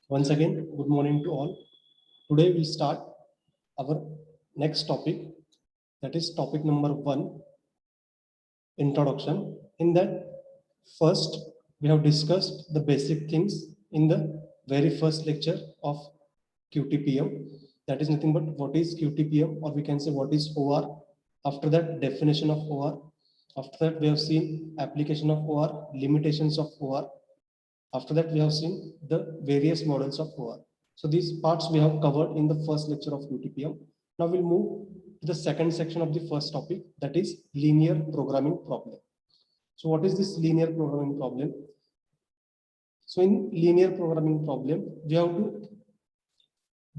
Once again, good morning to all. Today we'll start our next topic, that is topic number 1, introduction. In that, first we have discussed the basic things in the very first lecture of QTPM. That is nothing but what is QTPM, or we can say what is OR. After that, definition of OR. After that, we have seen application of OR, limitations of OR. After that, we have seen the various models of OR. So these parts we have covered in the first lecture of QTPM. Now we'll move to the second section of the first topic, that is linear programming problem. So what is this linear programming problem? So in linear programming problem, we have to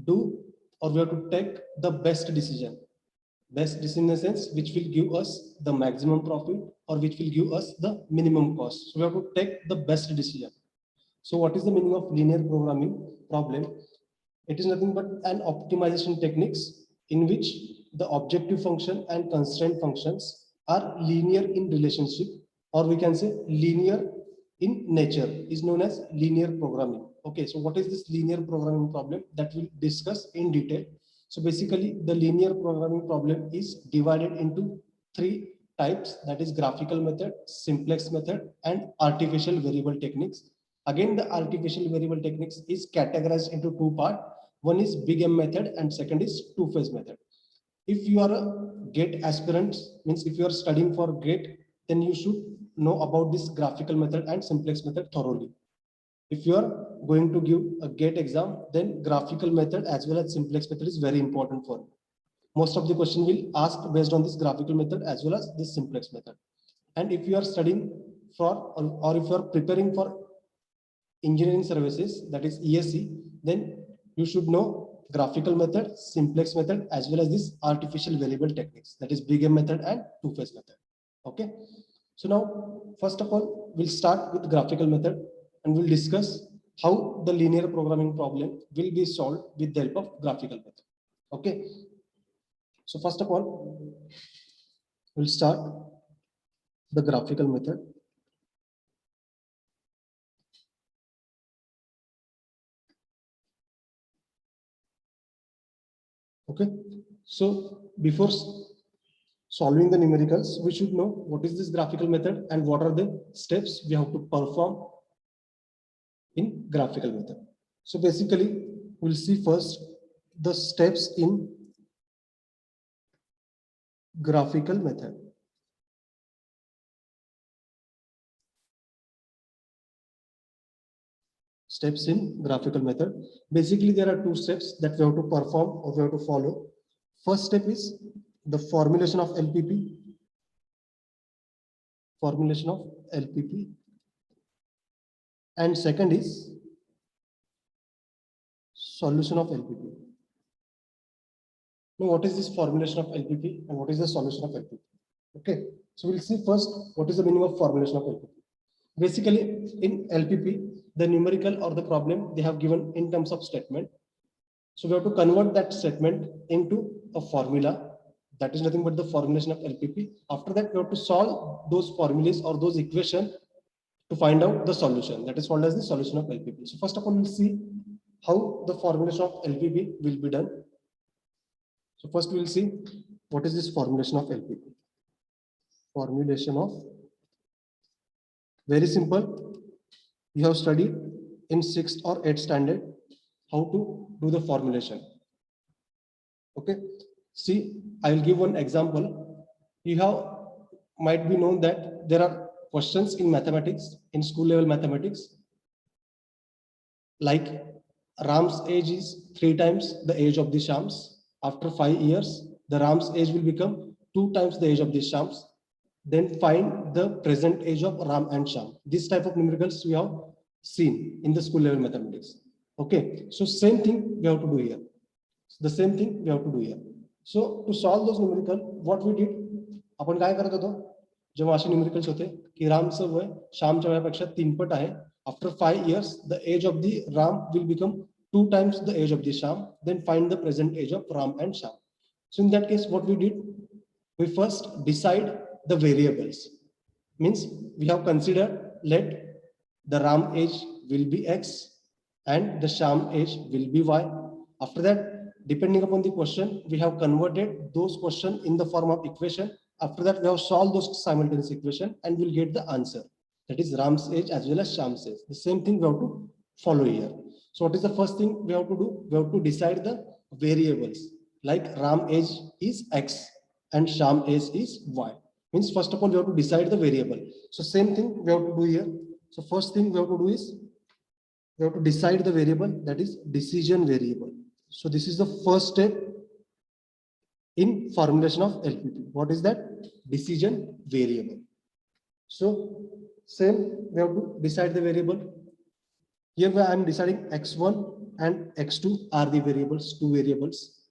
do, or we have to take the best decision. Best decision in the sense which will give us the maximum profit or which will give us the minimum cost. So we have to take the best decision. So what is the meaning of linear programming problem? It is nothing but an optimization techniques in which the objective function and constraint functions are linear in relationship, or we can say linear in nature, is known as linear programming. Okay, so what is this linear programming problem? That we'll discuss in detail. So basically, the linear programming problem is divided into 3 types, that is graphical method, simplex method, and artificial variable techniques. Again, the artificial variable techniques is categorized into 2 parts. One is big M method and second is two-phase method. If you are a GATE aspirant, means if you are studying for GATE, then you should know about this graphical method and simplex method thoroughly. If you are going to give a GATE exam, then graphical method as well as simplex method is very important for you. Most of the question will ask based on this graphical method as well as this simplex method. And if you are studying for, or if you are preparing for engineering services, that is ESE, then you should know graphical method, simplex method, as well as this artificial variable techniques, that is big M method and two-phase method. Okay. So now, first of all, we'll start with graphical method and we'll discuss how the linear programming problem will be solved with the help of graphical method. Okay. So first of all, we'll start the graphical method. Okay, so before solving the numericals, we should know what is this graphical method and what are the steps we have to perform in graphical method. So basically, we'll see first the steps in graphical method. Steps in graphical method. Basically, there are 2 steps that we have to perform or we have to follow. First step is the formulation of LPP. Formulation of LPP. And second is solution of LPP. Now, what is this formulation of LPP and what is the solution of LPP? Okay, so we'll see first what is the meaning of formulation of LPP. Basically, in LPP, the numerical or the problem they have given in terms of statement. So we have to convert that statement into a formula. That is nothing but the formulation of LPP. After that, we have to solve those formulas or those equations to find out the solution. That is called as the solution of LPP. So first of all, we'll see how the formulation of LPP will be done. So first we'll see what is this formulation of LPP. Formulation of, very simple. You have studied in 6th or 8th standard how to do the formulation. Okay. See, I will give one example. You have might be known that there are questions in mathematics, in school level mathematics, like Ram's age is 3 times the age of the Shams. After 5 years, the Ram's age will become 2 times the age of the Shams. Then find the present age of Ram and Sham. This type of numericals we have seen in the school level mathematics. Okay, so same thing we have to do here. The same thing we have to do here. So to solve those numerical, what we did, आपण काय करत होतो जेव्हा असे numericals होते की रामचं वय श्यामच्या वयापेक्षा 3 पट आहे. After 5 years, the age of the Ram will become 2 times the age of the Sham. Then find the present age of Ram and Sham. So in that case, what we did, we first decide the variables. Means we have considered, let the Ram age will be X and the sham age will be y. After that, depending upon the question, we have converted those questions in the form of equation. After that, we have solved those simultaneous equation and we'll get the answer. That is Ram's age as well as Sham's age. The same thing we have to follow here. So what is the first thing we have to do? We have to decide the variables. Like Ram age is X and Sham age is Y. Means first of all, we have to decide the variable. So same thing we have to do here. So first thing we have to do is we have to decide the variable, that is decision variable. So this is the first step in formulation of LPP. What is that? Decision variable. So same, we have to decide the variable. Here I am deciding x1 and x2 are the variables, two variables.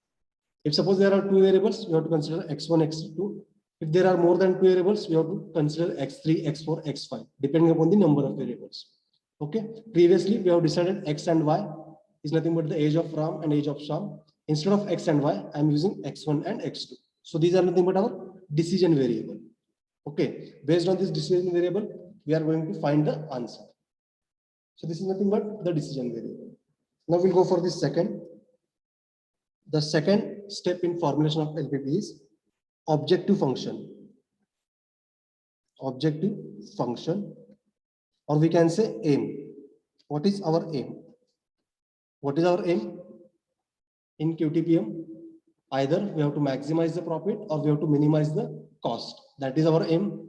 If suppose there are two variables, we have to consider x1, x2. If there are more than two variables, we have to consider x3, x4, x5, depending upon the number of variables. Okay. Previously, we have decided x and y is nothing but the age of Ram and age of Sham. Instead of x and y, I am using x1 and x2. So these are nothing but our decision variable. Okay. Based on this decision variable, we are going to find the answer. So this is nothing but the decision variable. Now we'll go for the second. The second step in formulation of LPP is objective function. Objective function, or we can say aim. What is our aim? What is our aim? In QTPM, either we have to maximize the profit or we have to minimize the cost. That is our aim.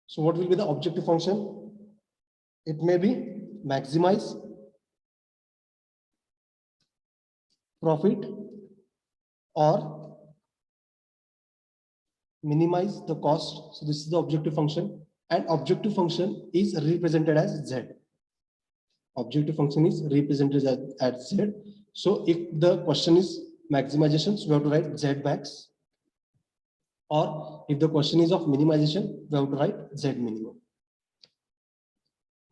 So what will be the objective function? It may be maximize profit or minimize the cost. So this is the objective function, and objective function is represented as Z. Objective function is represented as Z. So if the question is maximization, so we have to write Z max, or if the question is of minimization, we have to write Z minimum.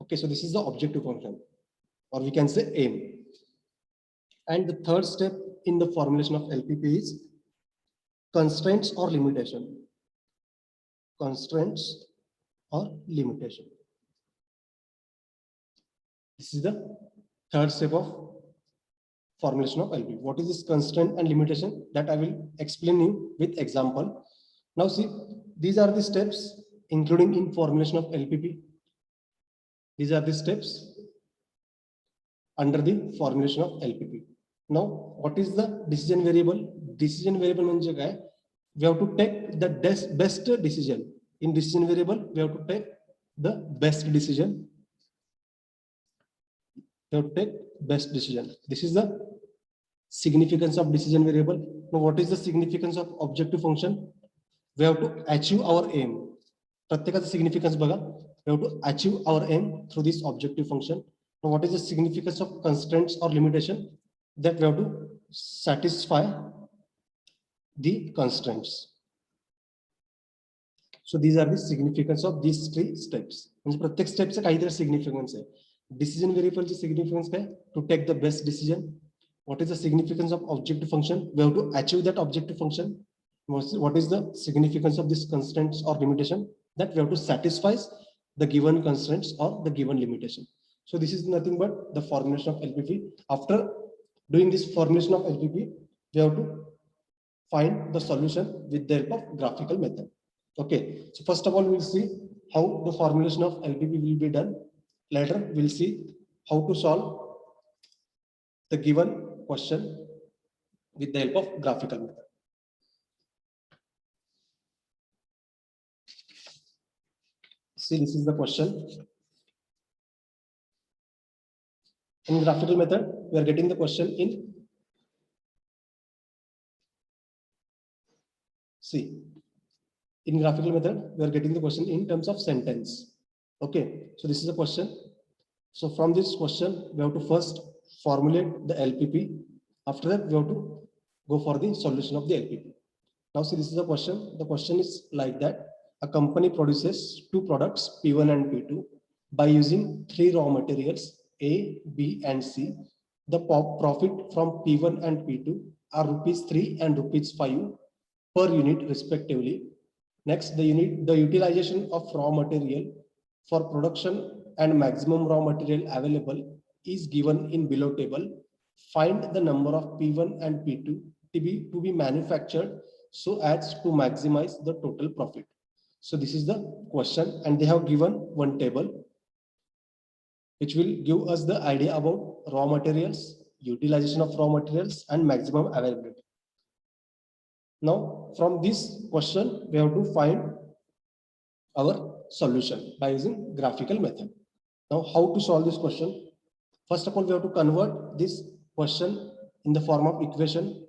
Okay, so this is the objective function, or we can say aim. And the third step in the formulation of LPP is constraints or limitation. Constraints or limitation. This is the third step of formulation of LPP. What is this constraint and limitation? That I will explain you with example. Now see, these are the steps including in formulation of LPP. These are the steps under the formulation of LPP. Now, what is the decision variable? Decision variable means we have to take the best decision. In decision variable, we have to take the best decision. We have to take best decision. This is the significance of decision variable. Now, what is the significance of objective function? We have to achieve our aim. प्रत्येकाचा significance बघा. We have to achieve our aim through this objective function. Now, what is the significance of constraints or limitation? That we have to satisfy the constraints. So these are the significance of these three steps. म्हणजे प्रत्येक स्टेपचं काहीतरी significance आहे. Decision variable significance काय? To take the best decision. What is the significance of objective function? We have to achieve that objective function. What is the significance of this constraints or limitation? That we have to satisfy the given constraints or the given limitation. So this is nothing but the formulation of LPP. After doing this formulation of LPP, we have to find the solution with the help of graphical method. Okay, so first of all, we'll see how the formulation of LPP will be done. Later, we'll see how to solve the given question with the help of graphical method. See, this is the question. In graphical method, we are getting the question in. See, in graphical method, we are getting the question in terms of sentence. Okay, so this is the question. So from this question, we have to first formulate the LPP. After that, we have to go for the solution of the LPP. Now, see, this is the question. The question is like that. A company produces two products, P1 and P2, by using three raw materials, A, B, and C. The profit from P1 and P2 are ₹3 and ₹5 per unit respectively. Next, the utilization of raw material for production and maximum raw material available is given in below table. Find the number of P1 and P2 to be manufactured so as to maximize the total profit. So this is the question, and they have given one table which will give us the idea about raw materials, utilization of raw materials, and maximum availability. Now, from this question, we have to find our solution by using graphical method. Now, how to solve this question? First of all, we have to convert this question in the form of equation.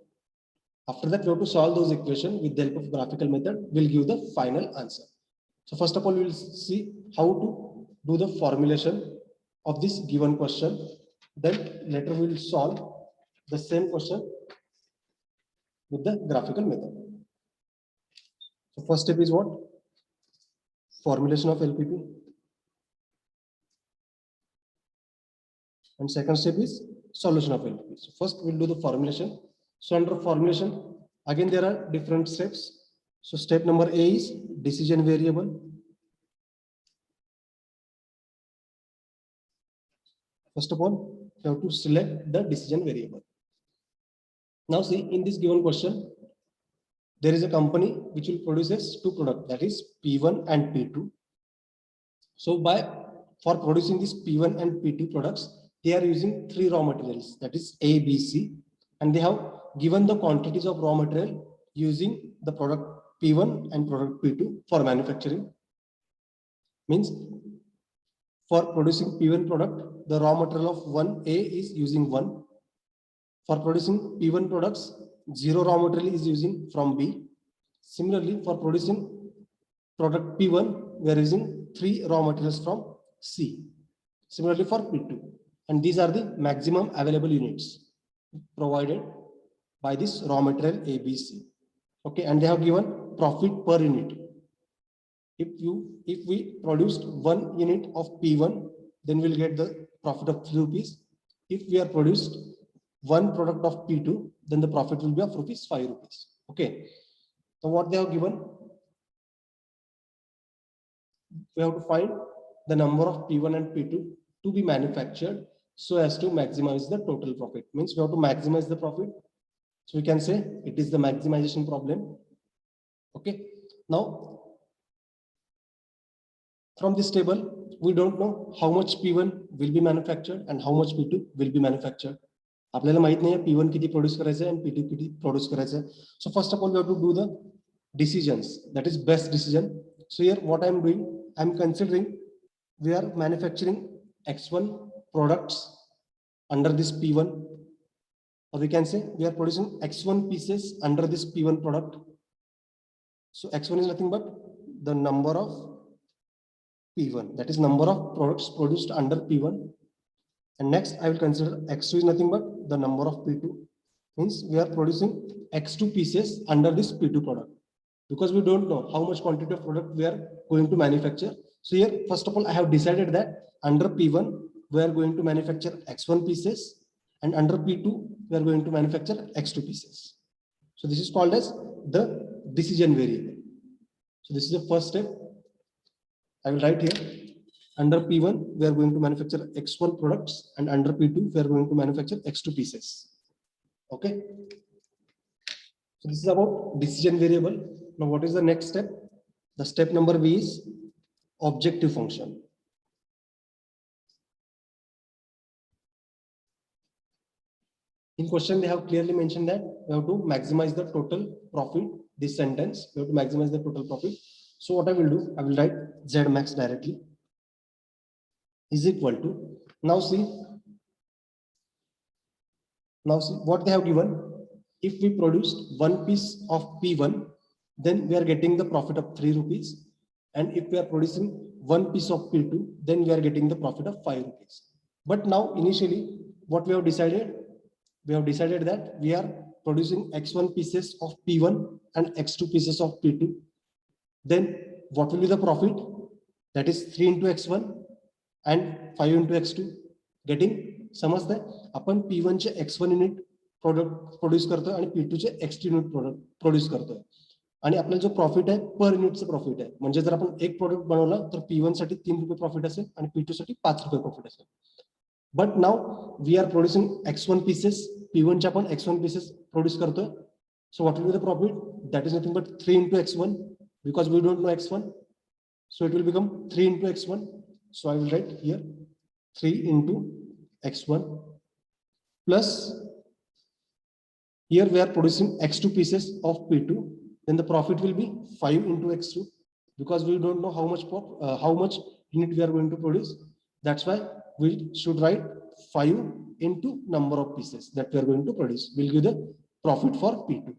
After that, we have to solve those equations with the help of graphical method. We'll give the final answer. So first of all, we'll see how to do the formulation of this given question. Then later we'll solve the same question with the graphical method. So first step is what? Formulation of LPP. And second step is solution of LPP. So first we'll do the formulation. So under formulation, again there are different steps. So step number A is decision variable. First of all, you have to select the decision variable. Now see, in this given question, there is a company which will produce two products, that is P1 and P2. So for producing these P1 and P2 products, they are using three raw materials, that is A, B, C, and they have given the quantities of raw material using the product P1 and product P2 for manufacturing. Means for producing P1 product, the raw material of 1A is using 1. For producing P1 products, 0 raw material is using from B. Similarly, for producing product P1, we are using 3 raw materials from C. Similarly for P2. And these are the maximum available units provided by this raw material ABC. Okay, and they have given profit per unit. If we produced 1 unit of P1, then we'll get the profit of 3 rupees. If we are produced 1 product of P2, then the profit will be of rupees 5 rupees. Okay. So what they have given, we have to find the number of P1 and P2 to be manufactured so as to maximize the total profit. Means we have to maximize the profit. So we can say it is the maximization problem. Okay. Now, from this table, we don't know how much P1 will be manufactured and how much P2 will be manufactured. आपल्याला माहित नाही P1 किती produce करायचं आणि P2 किती produce करायचं. So first of all, we have to do the decisions. That is best decision. So here, what I am doing, I am considering we are manufacturing X1 products under this P1, or we can say we are producing X1 pieces under this P1 product. So X1 is nothing but the number of P1, that is number of products produced under P1. And next I will consider X2 is nothing but the number of P2. Means we are producing X2 pieces under this P2 product, because we don't know how much quantity of product we are going to manufacture. So here, first of all, I have decided that under P1 we are going to manufacture X1 pieces, and under P2 we are going to manufacture X2 pieces. So this is called as the decision variable. So this is the first step. I will write here, under P1 we are going to manufacture X1 products, and under P2 we are going to manufacture X2 pieces. Okay. So this is about decision variable. Now what is the next step? The step number B is objective function. In question, they have clearly mentioned that we have to maximize the total profit. This sentence, we have to maximize the total profit. So what I will do, I will write Z max directly is equal to, now see what they have given. If we produced 1 piece of P1, then we are getting the profit of 3 rupees. And if we are producing 1 piece of P2, then we are getting the profit of 5 rupees. But now initially, what we have decided that we are producing X1 pieces of P1 and X2 pieces of P2. Then what will be the profit? That is 3 into X1 and 5 into X2. Getting समजतंय? आपण P1 चे X1 unit product produce करतोय आणि P2 चे X2 unit product produce करतोय. आणि आपल्याला जो प्रॉफिट आहे पर युनिटचं प्रॉफिट आहे. म्हणजे जर आपण एक प्रोडक्ट बनवला तर P1 साठी 3 रुपये प्रॉफिट असेल आणि P2 साठी 5 रुपये प्रॉफिट असेल. But now we are producing x1 pieces, p1 च्या पण x1 pieces produce करतोय. So what will be the profit? That is nothing but 3 into x1, because we don't know x1. So it will become 3 into x1. So I will write here 3 into x1 plus, here we are producing x2 pieces of p2. Then the profit will be 5 into x2, because we don't know how much unit we are going to produce. That's why we should write 5 into number of pieces that we are going to produce will give the profit for p2.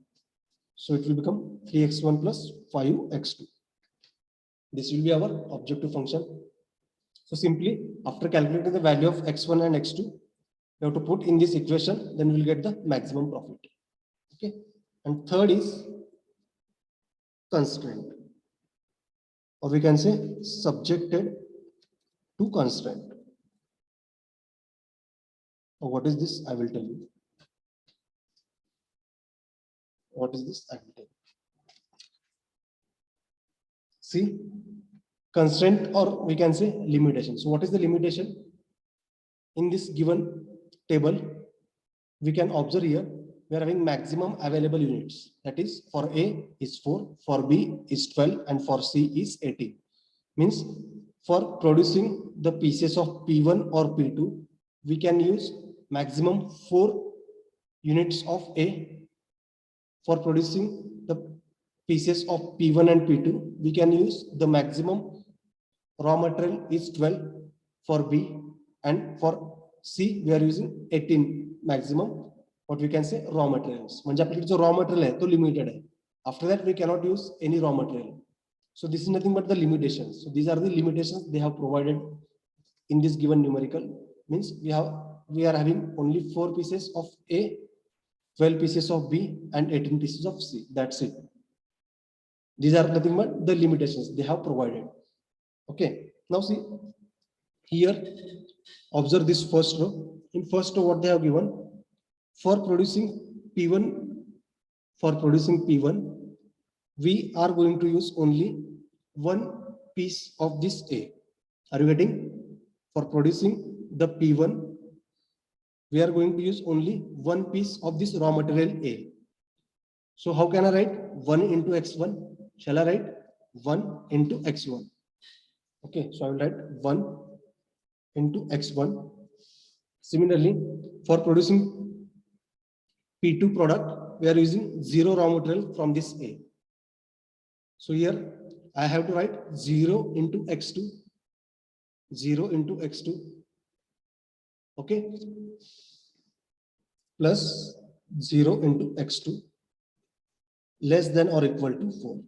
So it will become 3x1 plus 5x2. This will be our objective function. So simply after calculating the value of x1 and x2, we have to put in this equation, then we'll get the maximum profit. Okay. And third is constraint, or we can say subjected to constraint. What is this? I will tell you. What is this? I will tell you. See, constraint, or we can say limitation. So what is the limitation? In this given table, we can observe here, we are having maximum available units. That is, for A is 4, for B is 12, and for C is 18. Means for producing the pieces of P1 or P2, we can use maximum 4 units of A. For producing the pieces of P1 and P2, we can use the maximum raw material is 12 for B, and for C we are using 18 maximum, what we can say raw materials. म्हणजे आपल्याकडे जो raw material आहे तो limited आहे. After that we cannot use any raw material. So this is nothing but the limitations. So these are the limitations they have provided in this given numerical. Means we are having only 4 pieces of A, 12 pieces of B, and 18 pieces of C. That's it. These are nothing but the limitations they have provided. Okay. Now see here, observe this first row. In first row, what they have given, for producing P1, we are going to use only 1 piece of this A. Are you getting? For producing the P1, we are going to use only 1 piece of this raw material A. So how can I write 1 into x1? Shall I write 1 into x1? Okay, so I will write 1 into x1. Similarly, for producing P2 product, we are using 0 raw material from this A. So here I have to write 0 into x2, 0 into x2, okay, plus 0 into x2 less than or equal to 4.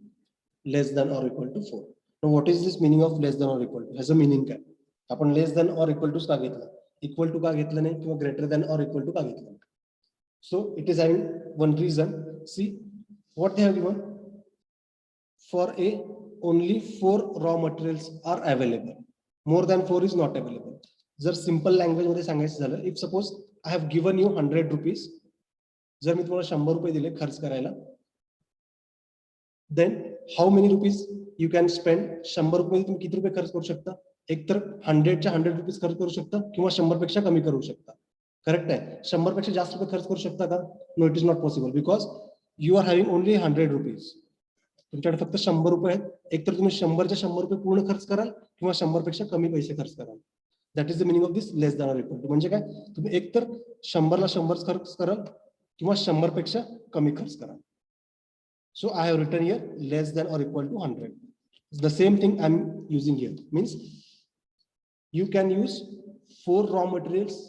Less than or equal to 4. Now what is this meaning of less than or equal to? Has a meaning काय? आपण less than or equal to का घेतला? Equal to का घेतला नाही किंवा greater than or equal to का घेतला? So it is having one reason. See what they have given. For A, only 4 raw materials are available. More than 4 is not available. जर simple language मध्ये सांगायचं झालं, if suppose I have given you 100 rupees, जर मी तुम्हाला 100 रुपये दिले खर्च करायला, then how many rupees you can spend? 100 रुपये तुम्ही किती रुपये खर्च करू शकता? एक तर 100 च्या 100 रुपीज खर्च करू शकता किंवा 100 पेक्षा कमी करू शकता. करेक्ट आहे? 100 पेक्षा जास्त रुपये खर्च करू शकता का? No, it is not possible, because you are having only 100 rupees. तुमच्याकडे फक्त 100 रुपये आहेत. एकतर तुम्ही 100च्या 100 रुपये पूर्ण खर्च कराल किंवा 100 पेक्षा कमी पैसे खर्च कराल. That is the meaning of this less than or equal to. म्हणजे काय, तुम्ही एकतर 100ला 100 खर्च कराल किंवा 100 पेक्षा कमी खर्च कराल. So I have written here less than or equal to 100. The same thing I'm using here. Means you can use 4 raw materials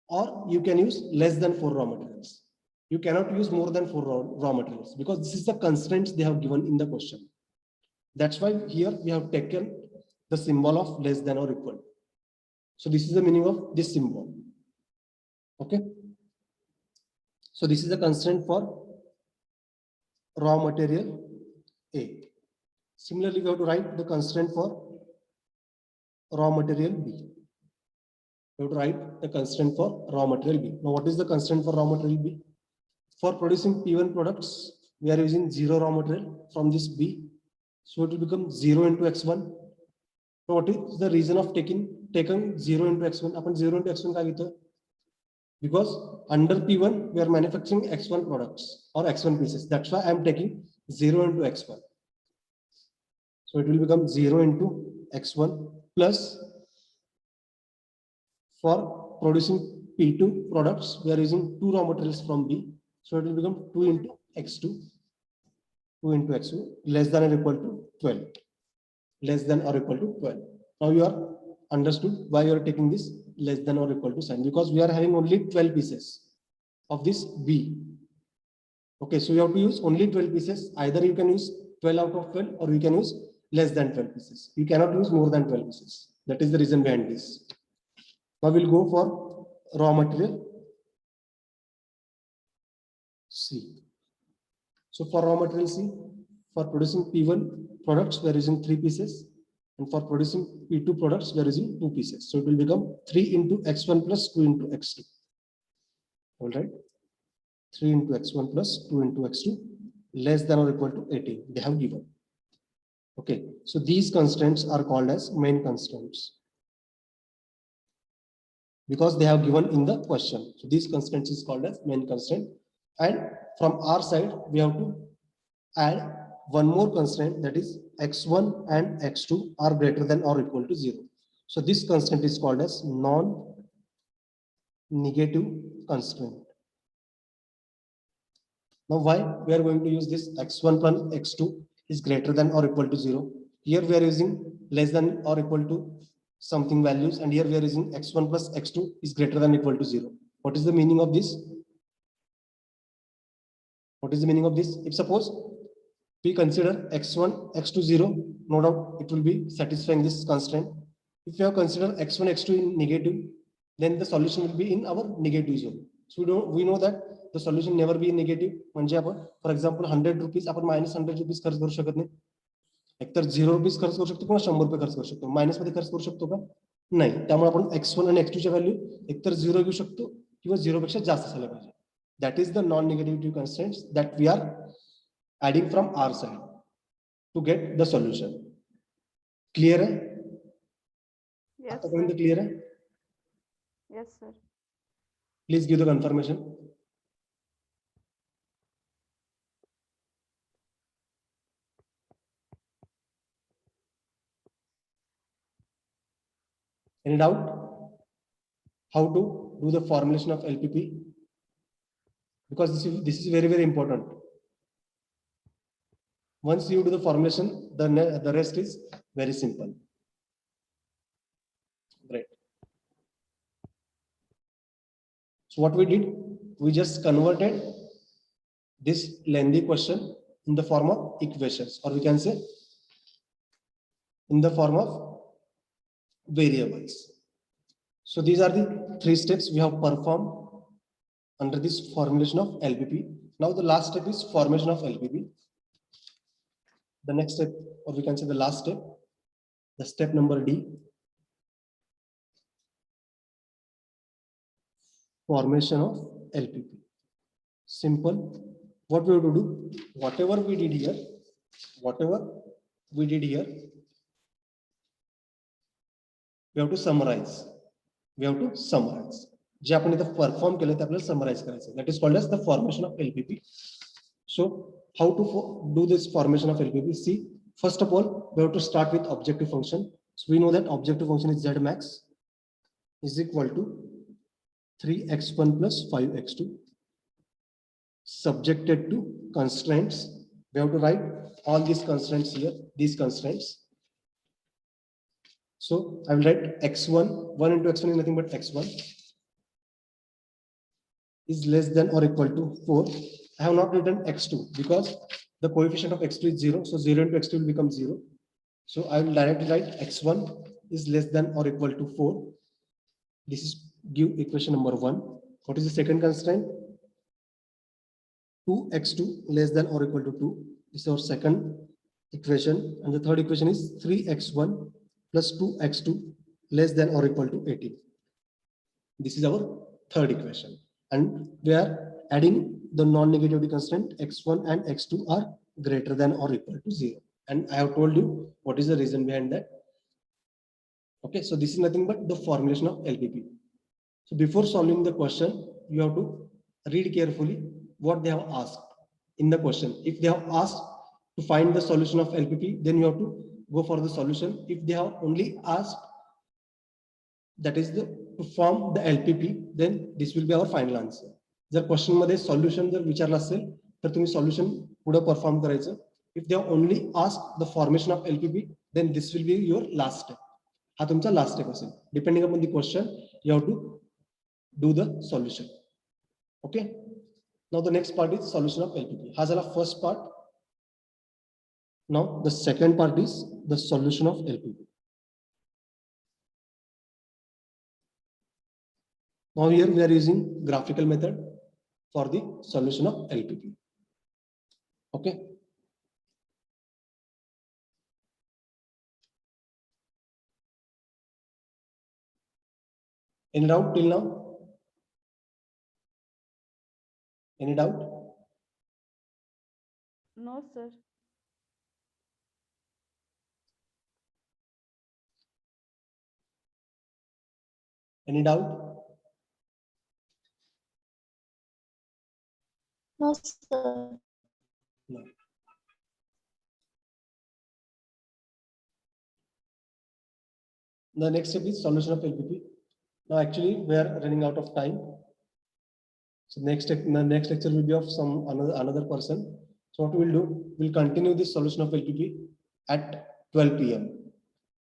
or you can use less than 4 raw materials. You cannot use more than 4 raw materials because this is the constraints they have given in the question. That's why here we have taken the symbol of less than or equal. So this is the meaning of this symbol. Okay. So this is the constraint for raw material A. Similarly, we have to write the constraint for raw material B. We have to write the constraint for raw material B. Now, what is the constraint for raw material B? For producing P1 products, we are using 0 raw material from this B. So it will become 0 into x1 So what is the reason of taken 0 into x1? Upon 0 into x1 का घेतो? Because under P1 we are manufacturing x1 products or x1 pieces. That's why I am taking 0 into x1. So it will become 0 into x1 plus for producing P2 products, we are using 2 raw materials from B. So it will become 2 into x2, 2 into x2 less than or equal to 12. Less than or equal to 12. Now you are understood why you are taking this less than or equal to sign, because we are having only 12 pieces of this B. Okay, so you have to use only 12 pieces. Either you can use 12 out of 12 or you can use less than 12 pieces. You cannot use more than 12 pieces. That is the reason behind this. Now we'll go for raw material C. So for raw material C, for producing P1 products, we are using 3 pieces. And for producing P2 products, we are using 2 pieces. So it will become 3 into x1 plus 2 into x2. All right. 3 into x1 plus 2 into x2 less than or equal to 18. They have given. Okay. So these constraints are called as main constraints, because they have given in the question. So these constraints is called as main constraint. And from our side, we have to add one more constraint, that is x1 and x2 are greater than or equal to 0. So this constraint is called as non-negative constraint. Now why we are going to use this x1 plus x2 is greater than or equal to 0. Here we are using less than or equal to something values, and here we are using x1 plus x2 is greater than or equal to 0. What is the meaning of this? What is the meaning of this? If suppose we consider x1, x2, 0, no doubt it will be satisfying this constraint. If you have considered x1, x2 in negative, then the solution will be in our negative zone. So we know that the solution never be in negative. म्हणजे आपण for example 100 rupees आपण -100 rupees खर्च करू शकत नाही. एकतर 0 rupees खर्च करू शकतो किंवा 100 रुपये खर्च करू शकतो. मायनस मध्ये खर्च करू शकतो का? नाही. त्यामुळे आपण x1 आणि x2 ची व्हॅल्यू एकतर 0 घेऊ शकतो किंवा 0 पेक्षा जास्त असायला पाहिजे. That is the non-negative constraints that we are adding from our side to get the solution. Clear hai? Yes, Sir. sir. Clear hai? Yes, sir. Please give the confirmation. Any doubt? How to do the formulation of LPP? Because this is very, very important. Once you do the formulation, the rest is very simple. Right. So what we did, we just converted this lengthy question in the form of equations, or we can say in the form of variables. So these are the 3 steps we have performed under this formulation of LPP. Now the last step is formation of LPP. The next step, or we can say the last step, the step number D, formation of LPP. Simple. What we have to do, whatever we did here, we have to summarize. जे आपण इथं perform केलं ते आपल्याला summarise करायचं. That is called as the formation of LPP. So how to do this formation of LPP? See, first of all, we have to start with objective function. So we know that objective function is z max is equal to 3x1 plus 5x2 subjected to constraints. We have to write all these constraints here, these constraints. So I will write x1, 1 into x1 is nothing but x1 is less than or equal to 4. I have not written x2 because the coefficient of x2 is 0. So 0 into x2 will become 0. So I will directly write x1 is less than or equal to 4. This is give equation number 1. What is the second constraint? 2x2 less than or equal to 2. This is our second equation. And the third equation is 3x1 plus 2x2 less than or equal to 18. This is our third equation. And we are adding the non-negativity constraint x1 and x2 are greater than or equal to 0. And I have told you what is the reason behind that. Okay, so this is nothing but the formulation of LPP. So before solving the question, you have to read carefully what they have asked in the question. If they have asked to find the solution of LPP, then you have to go for the solution. If they have only asked that is the to form the LPP, then this will be our final answer. जर question मध्ये solution जर विचारलं असेल तर तुम्ही solution पुढे perform करायचं. If they only ask the formation of LPP, then this will be your last step. हा तुमचा लास्ट स्टेप असेल. Depending upon the question you have to do the solution. Okay, now the next part is solution of LPP. Has a first part. Now the second part is the solution of LPP. Now here we are using graphical method for the solution of LPP. Okay, any doubt till now? Any doubt? No, sir. Any doubt? No, sir. No. The next step is solution of LPP. Now actually we are running out of time. So next lecture will be of some another person. So what we will do, we'll continue this solution of LPP at 12 p.m.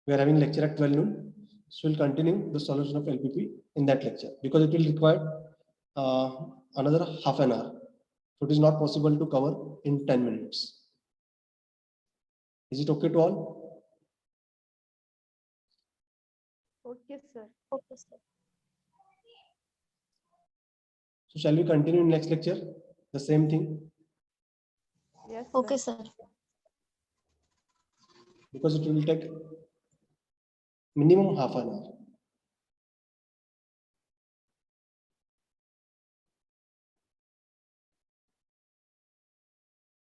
We are having lecture at 12 noon. So we'll continue the solution of LPP in that lecture because it will require another half an hour. So it is not possible to cover in 10 minutes. Is it okay to all? Okay, sir. Okay, sir. So shall we continue in next lecture? The same thing, Yes, Okay, sir. sir. because it will take minimum half an hour.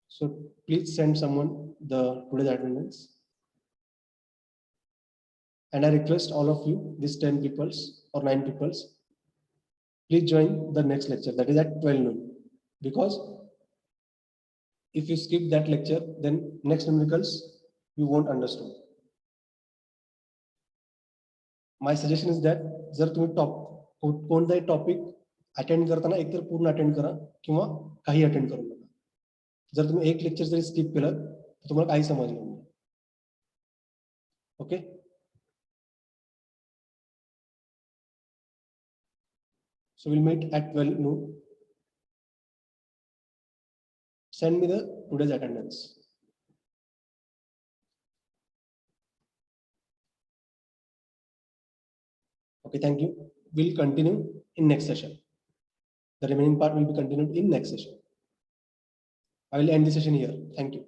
So please send someone the today's attendance. And I request all of you, these 10 peoples or 9 peoples, please join the next lecture, that is at 12 noon. Because if you skip that lecture, then next numericals you won't understand. My suggestion is that जर तुम्ही कोणताही topic attend करताना एकतर पूर्ण attend करा किंवा काही attend करू नका. जर तुम्ही एक लेक्चर जरी स्किप केलं तर तुम्हाला काही समजणार नाही. Okay, so we'll meet at 12 noon. Send me the today's attendance. Okay, thank you. We'll continue in next session. The remaining part will be continued in next session. I will end the session here. Thank you.